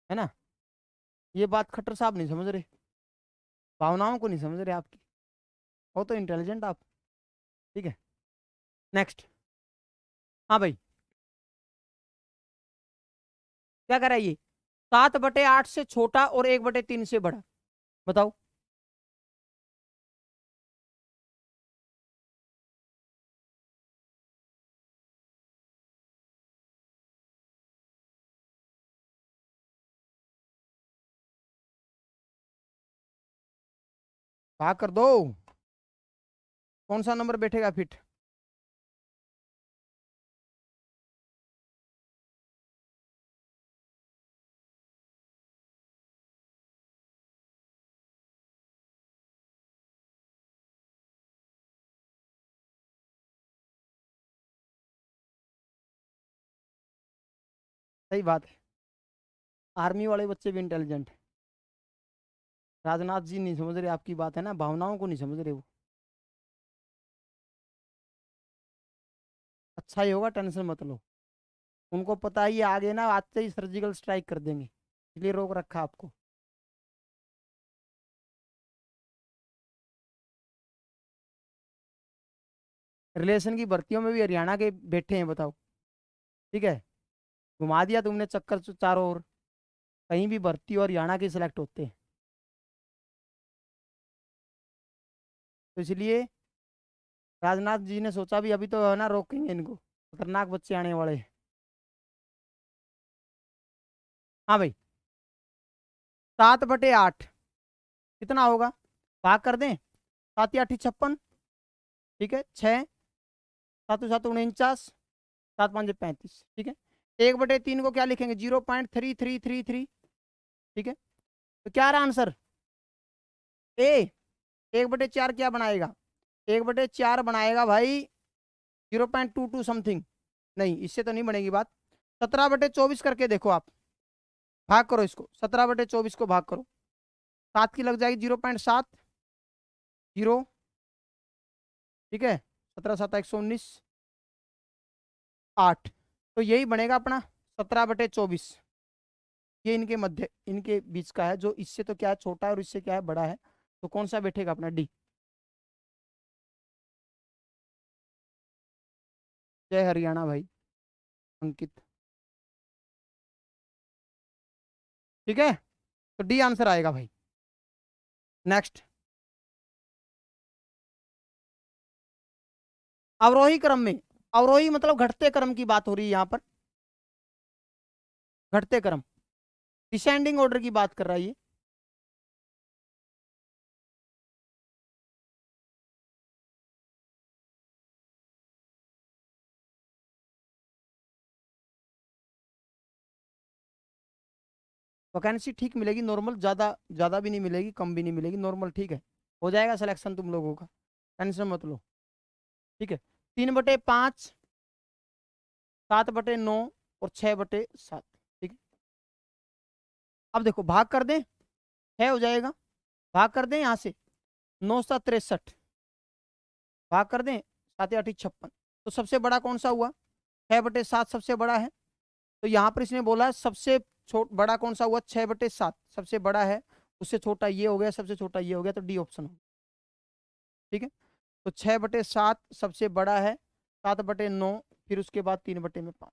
है ना। ये बात खट्टर साहब नहीं समझ रहे, भावनाओं को नहीं समझ रहे आपकी, हो तो इंटेलिजेंट आप। ठीक है, नेक्स्ट। हाँ भाई, क्या कह रहा है ये, 7/8 से छोटा और 1/3 से बड़ा, बताओ। भाग कर दो, कौन सा नंबर बैठेगा फिट। सही बात है, आर्मी वाले बच्चे भी इंटेलिजेंट है। राजनाथ जी नहीं समझ रहे आपकी बात, है ना, भावनाओं को नहीं समझ रहे वो। अच्छा ही होगा, टेंशन मत लो। उनको पता ही है आगे ना आते ही सर्जिकल स्ट्राइक कर देंगे, इसलिए रोक रखा आपको। रिलेशन की भर्तियों में भी हरियाणा के बैठे हैं, बताओ। ठीक है, घुमा दिया तुमने चक्कर चारों ओर, कहीं भी भर्ती और हरियाणा के सिलेक्ट होते हैं। तो इसलिए राजनाथ जी ने सोचा भी अभी तो है ना रोकेंगे इनको, खतरनाक बच्चे आने वाले हैं। हाँ भाई, 7/8 कितना होगा, भाग कर दें, 7 या 8 56। ठीक है, 6 7 7 49, 7 5 35। ठीक है, 1/3 को क्या लिखेंगे, 0.3333। ठीक है, तो क्या रहा आंसर, ए। 1/4 क्या बनाएगा, 1/4 बनाएगा भाई 0.22 समथिंग। नहीं, इससे तो नहीं बनेगी बात। 17/24 करके देखो आप, भाग करो इसको, 17/24 को भाग करो, 7 की लग जाएगी 0.7 जीरो। ठीक है, 17 7 119 8। तो यही बनेगा अपना 17/24। ये इनके मध्य, इनके बीच का है, जो इससे तो क्या है छोटा है और इससे क्या है बड़ा है। तो कौन सा बैठेगा अपना, डी। जय हरियाणा भाई, अंकित। ठीक है, तो डी आंसर आएगा भाई। नेक्स्ट, अवरोही क्रम में, अवरोही मतलब घटते क्रम की बात हो रही है यहाँ पर, घटते क्रम, डिसेंडिंग ऑर्डर की बात कर रहा है ये। वैकेंसी ठीक मिलेगी नॉर्मल, ज़्यादा ज़्यादा भी नहीं मिलेगी, कम भी नहीं मिलेगी, नॉर्मल ठीक है। हो जाएगा सिलेक्शन तुम लोगों का, टेंशन मत लो। ठीक है, 3/5, 7/9 और 6/7। ठीक है, अब देखो भाग कर दें, 6 हो जाएगा, भाग कर दें यहाँ से, 9 7 63, भाग कर दें 7 8 56। तो सबसे बड़ा कौन सा हुआ, 6/7 सबसे बड़ा है। तो यहाँ पर इसने बोला सबसे छोट बड़ा कौन सा हुआ, 6/7 सबसे बड़ा है, उससे छोटा ये हो गया, सबसे छोटा ये हो गया, तो डी ऑप्शन हो। ठीक है, तो 6/7 सबसे बड़ा है, 7/9, फिर उसके बाद 3/5।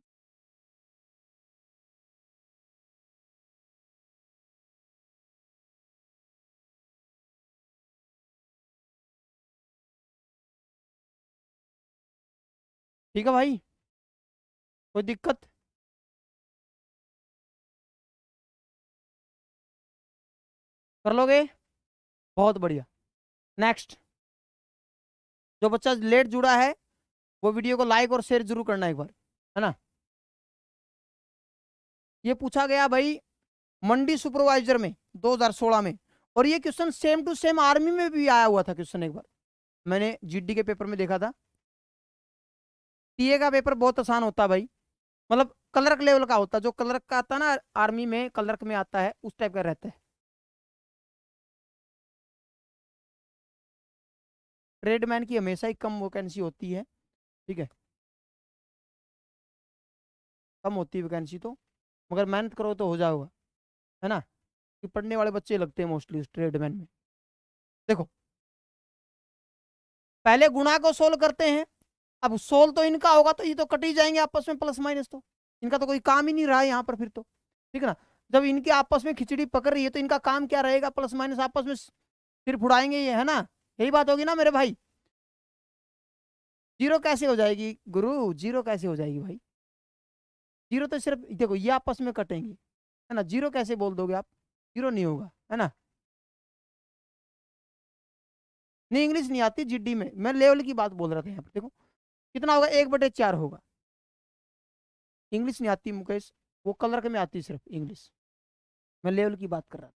ठीक है भाई, कोई दिक्कत, कर लोगे, बहुत बढ़िया। नेक्स्ट, जो बच्चा लेट जुड़ा है वो वीडियो को लाइक और शेयर जरूर करना एक बार, है ना। ये पूछा गया भाई, मंडी सुपरवाइजर में 2016 में और ये question same to same army में भी आया हुआ था क्वेश्चन, एक बार मैंने जीडी के पेपर में देखा था। टीए का पेपर बहुत आसान होता है भाई, मतलब क्लर्क लेवल का होता है, जो क्लर्क का आता है ना आर्मी में, क्लर्क में आता है उस टाइप का रहता है। ट्रेडमैन की हमेशा ही कम वैकेंसी होती है, ठीक है, कम होती है वैकेंसी तो, मगर मेहनत करो तो हो जाएगा, है ना, कि पढ़ने वाले बच्चे लगते हैं मोस्टली उस ट्रेडमैन में। देखो पहले गुणा को सोल्व करते हैं, अब सोल्व तो इनका होगा तो ये तो कट ही जाएंगे आपस में प्लस माइनस, तो इनका तो कोई काम ही नहीं रहा है यहाँ पर फिर तो, ठीक है ना। जब इनके आपस में खिचड़ी पकड़ रही है तो इनका काम क्या रहेगा, प्लस माइनस आपस में फिर फुड़ाएंगे ये, है ना, यही बात होगी ना मेरे भाई। जीरो कैसे हो जाएगी गुरु, जीरो कैसे हो जाएगी भाई, जीरो तो सिर्फ देखो ये आपस में कटेंगे, है ना, जीरो कैसे बोल दोगे आप, जीरो नहीं होगा, है ना। नहीं इंग्लिश नहीं आती जीडी में, मैं लेवल की बात बोल रहा था यहाँ पर, देखो कितना होगा, 1/4 होगा। इंग्लिश नहीं आती मुकेश, वो क्लर्क में आती सिर्फ इंग्लिश, मैं लेवल की बात कर रहा था।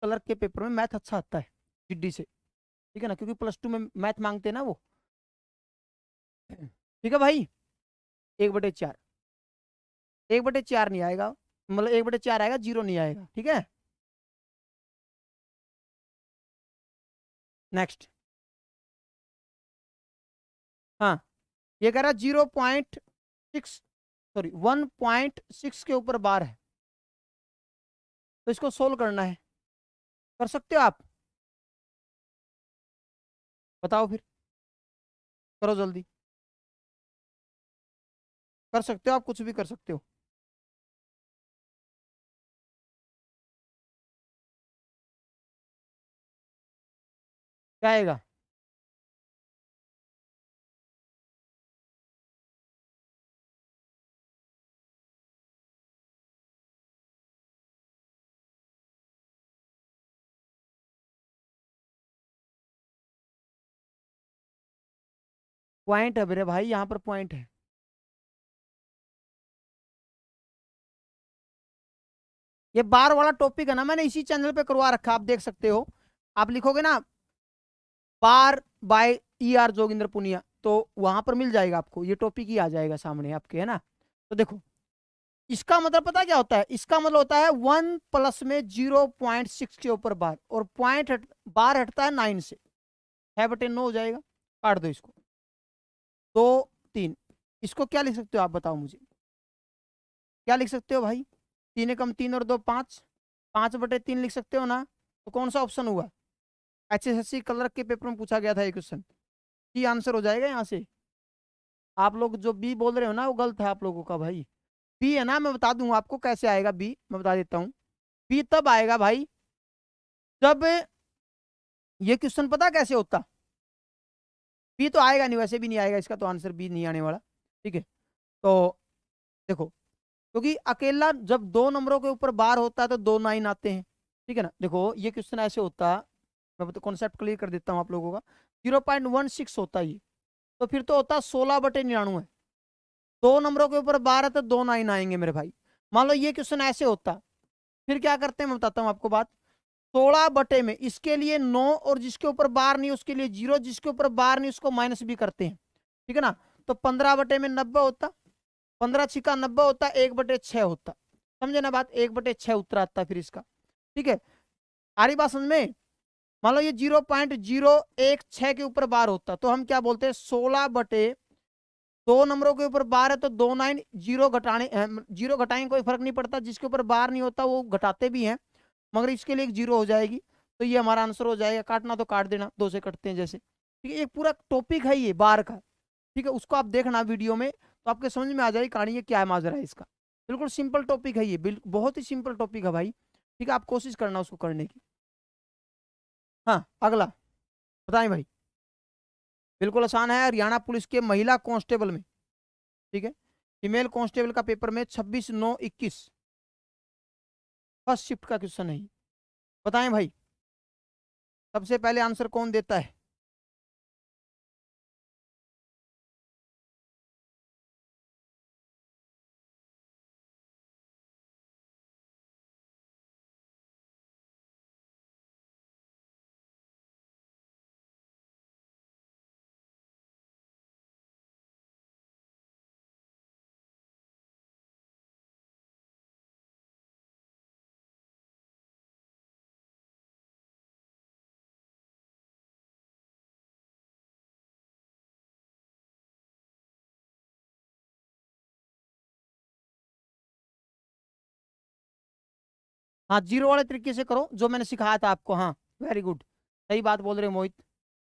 क्लर्क के पेपर में मैथ अच्छा आता है जीडी से, ठीक है ना, क्योंकि +2 में मैथ मांगते हैं ना वो। ठीक है भाई, 1/4, 1/4 नहीं आएगा, मतलब 1/4 आएगा, जीरो नहीं आएगा, ठीक है। नेक्स्ट, हाँ, ये कह रहा 0.6, सॉरी 1.6 के ऊपर बार है, तो इसको सोल्व करना है, कर सकते हो आप, बताओ फिर, करो जल्दी, कर सकते हो आप, कुछ भी कर सकते हो। क्या आएगा, पॉइंट है मेरे भाई, यहाँ पर पॉइंट है। ये बार वाला टॉपिक है ना, मैंने इसी चैनल पे करवा रखा, आप देख सकते हो, आप लिखोगे ना बार बाय ER जोगिंदर पुनिया, तो वहां पर मिल जाएगा आपको, ये टॉपिक ही आ जाएगा सामने आपके, है ना। तो देखो इसका मतलब पता क्या होता है, इसका मतलब होता है 1 प्लस में 0.6 के ऊपर बार, और बार हटता है 9 से, 6/9 हो जाएगा, काट दो इसको, 2 3, इसको क्या लिख सकते हो आप बताओ मुझे, क्या लिख सकते हो भाई, 3 एकम 3 और 2 5, 5/3 लिख सकते हो ना, तो कौन सा ऑप्शन हुआ, HSSC क्लर्क के पेपर में पूछा गया था ये क्वेश्चन, ये आंसर हो जाएगा यहाँ से। आप लोग जो बी बोल रहे हो ना वो गलत है आप लोगों का भाई, बी है ना, मैं बता दूं आपको कैसे आएगा बी, मैं बता देता हूँ। बी तब आएगा भाई जब, ये क्वेश्चन पता कैसे होता, बी तो आएगा नहीं, वैसे भी नहीं आएगा, इसका तो आंसर बी नहीं आने वाला, ठीक है। तो देखो, क्योंकि अकेला जब 2 नंबरों के ऊपर बार होता है तो 2 9 आते हैं, ठीक है ना। देखो ये क्वेश्चन ऐसे होता, मैं तो कॉन्सेप्ट क्लियर कर देता हूँ आप लोगों का, 0.16 होता है ये, तो फिर तो होता 16/99, 2 नंबरों के ऊपर बार है तो 2 9 आएंगे मेरे भाई। मान लो ये क्वेश्चन ऐसे होता, फिर क्या करते हैं मैं बताता हूँ आपको बात, 16 में इसके लिए 9, और जिसके ऊपर बार नहीं उसके लिए 0, जिसके ऊपर बार नहीं उसको माइनस भी करते हैं, ठीक है ना। तो 15/90 होता, 15×6 = 90 होता, 1/6 होता, समझे ना बात, 1/6 उत्तर आता फिर इसका, ठीक है। आ रही बात समझ में, मान लो ये 0.016 के ऊपर बार होता तो हम क्या बोलते हैं, 16/2 नंबरों के ऊपर बार है तो 2 9, जीरो घटाने, जीरो घटाएंगे कोई फर्क नहीं पड़ता, जिसके ऊपर बार नहीं होता वो घटाते भी हैं, मगर इसके लिए एक जीरो हो जाएगी, तो ये हमारा आंसर हो जाएगा, काटना तो काट देना, 2 से कटते हैं जैसे, ठीक है। एक पूरा टॉपिक है ये बार का, ठीक है, उसको आप देखना वीडियो में तो आपके समझ में आ जाएगी कहानी, ये क्या है माजरा है इसका, बिल्कुल सिंपल टॉपिक है ये, बिल्कुल बहुत ही सिंपल टॉपिक है भाई, ठीक है, आप कोशिश करना उसको करने की। हाँ अगला, बताएं भाई, बिल्कुल आसान है, हरियाणा पुलिस के महिला कांस्टेबल में, ठीक है, फीमेल कांस्टेबल का पेपर में 26/9/21 फर्स्ट शिफ्ट का क्वेश्चन है, बताएं भाई, सबसे पहले आंसर कौन देता है। हाँ जीरो वाले तरीके से करो जो मैंने सिखाया था आपको। हाँ वेरी गुड, सही बात बोल रहे हो मोहित।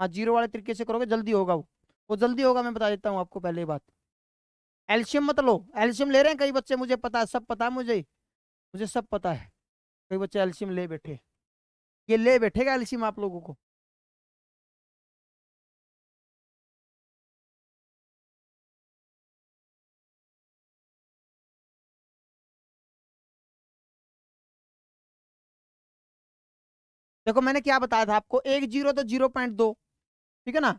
हाँ जीरो वाले तरीके से करोगे जल्दी होगा वो जल्दी होगा, मैं बता देता हूँ आपको पहले ही बात। एल्शियम मत लो, एल्शियम ले रहे हैं कई बच्चे, मुझे पता है, सब पता है मुझे, मुझे सब पता है। कई बच्चे एल्शियम ले बैठे, ये ले बैठेगा एल्शियम आप लोगों को। देखो मैंने क्या बताया था आपको, एक जीरो तो 0.2, ठीक है ना,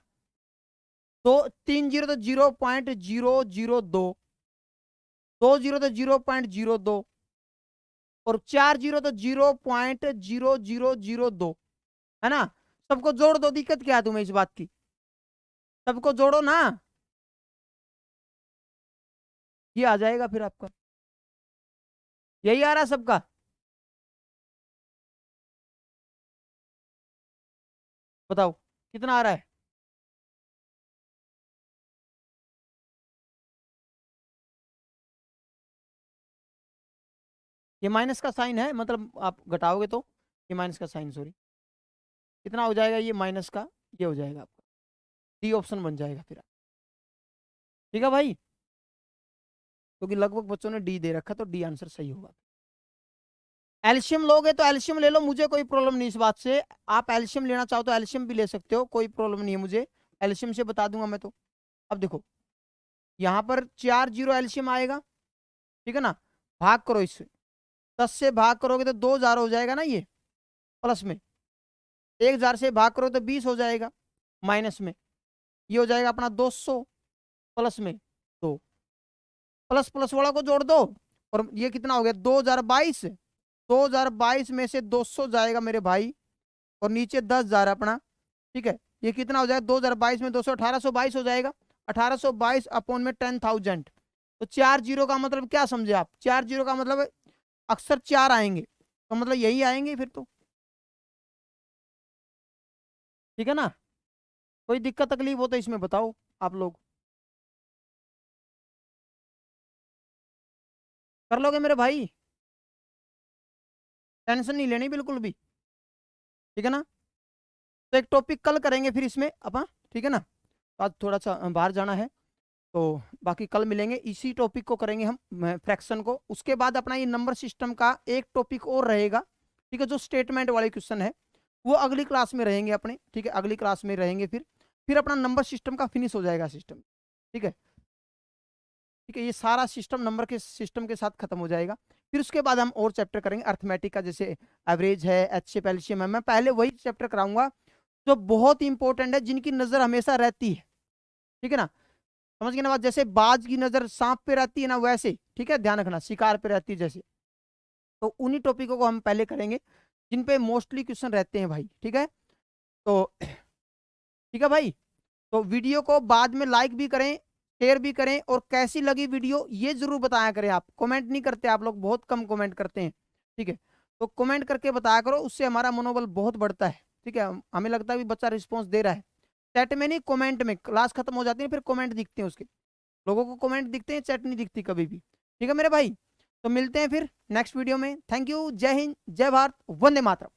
तो 3 जीरो तो 0.002, 2 जीरो तो 0.02, और 4 जीरो तो 0.0002, है ना। सबको जोड़ दो, दिक्कत क्या है तुम्हें इस बात की, सबको जोड़ो ना, ये आ जाएगा फिर आपका, यही आ रहा है सबका। बताओ कितना आ रहा है। ये माइनस का साइन है, मतलब आप घटाओगे तो ये माइनस का साइन, सॉरी, कितना हो जाएगा ये माइनस का, ये हो जाएगा आपका डी ऑप्शन बन जाएगा फिर। ठीक है भाई, क्योंकि लगभग बच्चों ने डी दे रखा, तो डी आंसर सही होगा। एल्शियम लोगे तो एल्शियम ले लो, मुझे कोई प्रॉब्लम नहीं इस बात से। आप एल्शियम लेना चाहो तो एल्शियम भी ले सकते हो, कोई प्रॉब्लम नहीं है मुझे, एल्शियम से बता दूंगा मैं तो। अब देखो यहाँ पर 4 जीरो एल्शियम आएगा, ठीक है ना, भाग करो इससे, 10 से भाग करोगे तो 2,000 हो जाएगा ना ये, प्लस में 1,000 से भाग करो तो 20 हो जाएगा, माइनस में ये हो जाएगा अपना 200, प्लस में 2, प्लस प्लस वाला को जोड़ दो, और ये कितना हो गया 2022, 2022 में से 200 जाएगा मेरे भाई, और नीचे 10,000 अपना, ठीक है। ये कितना हो जाएगा 2022 में 200, 1822 हो जाएगा, 1822 अपॉन में 10,000। तो 4 जीरो का मतलब क्या समझे आप, 4 जीरो का मतलब अक्सर 4 आएंगे, तो मतलब यही आएंगे फिर तो, ठीक है ना। कोई दिक्कत तकलीफ हो तो इसमें बताओ आप लोग, कर लोगे मेरे भाई, टेंशन नहीं लेनी बिल्कुल भी, ठीक है ना। तो एक टॉपिक कल करेंगे फिर इसमें अपन, ठीक है ना, तो आज थोड़ा सा बाहर जाना है, तो बाकी कल मिलेंगे, इसी टॉपिक को करेंगे हम, फ्रैक्शन को। उसके बाद अपना ये नंबर सिस्टम का एक टॉपिक और रहेगा, ठीक है, जो स्टेटमेंट वाले क्वेश्चन है वो अगली क्लास में रहेंगे अपने, ठीक है, अगली क्लास में रहेंगे फिर अपना नंबर सिस्टम का फिनिश हो जाएगा सिस्टम, ठीक है। ठीक है, ये सारा सिस्टम नंबर के सिस्टम के साथ खत्म हो जाएगा। फिर उसके बाद हम और चैप्टर करेंगे अर्थमेटिक का, जैसे एवरेज है, एचसीएफ एलसीएम है। मैं पहले वही चैप्टर कराऊंगा जो बहुत इंपॉर्टेंट है, जिनकी नजर हमेशा रहती है, ठीक है ना, समझ गए ना बात, जैसे बाज की नजर सांप पे रहती है ना, वैसे, ठीक है, ध्यान रखना, शिकार पे रहती है जैसे, तो उन्हीं टॉपिकों को हम पहले करेंगे जिन पे मोस्टली क्वेश्चन रहते हैं भाई, ठीक है। तो ठीक है भाई, तो वीडियो को बाद में लाइक भी करें, शेयर भी करें, और कैसी लगी वीडियो ये जरूर बताया करें। आप कमेंट नहीं करते, आप लोग बहुत कम कमेंट करते हैं, ठीक है, तो कमेंट करके बताया करो, उससे हमारा मनोबल बहुत बढ़ता है, ठीक है। हमें लगता है भी बच्चा रिस्पॉन्स दे रहा है, चैट में नहीं, कमेंट में, क्लास खत्म हो जाती है फिर कमेंट दिखते हैं उसके, लोगों को कमेंट दिखते हैं, चैट नहीं दिखती कभी भी, ठीक है मेरे भाई। तो मिलते हैं फिर नेक्स्ट वीडियो में, थैंक यू, जय हिंद, जय भारत, वंदे मातरम।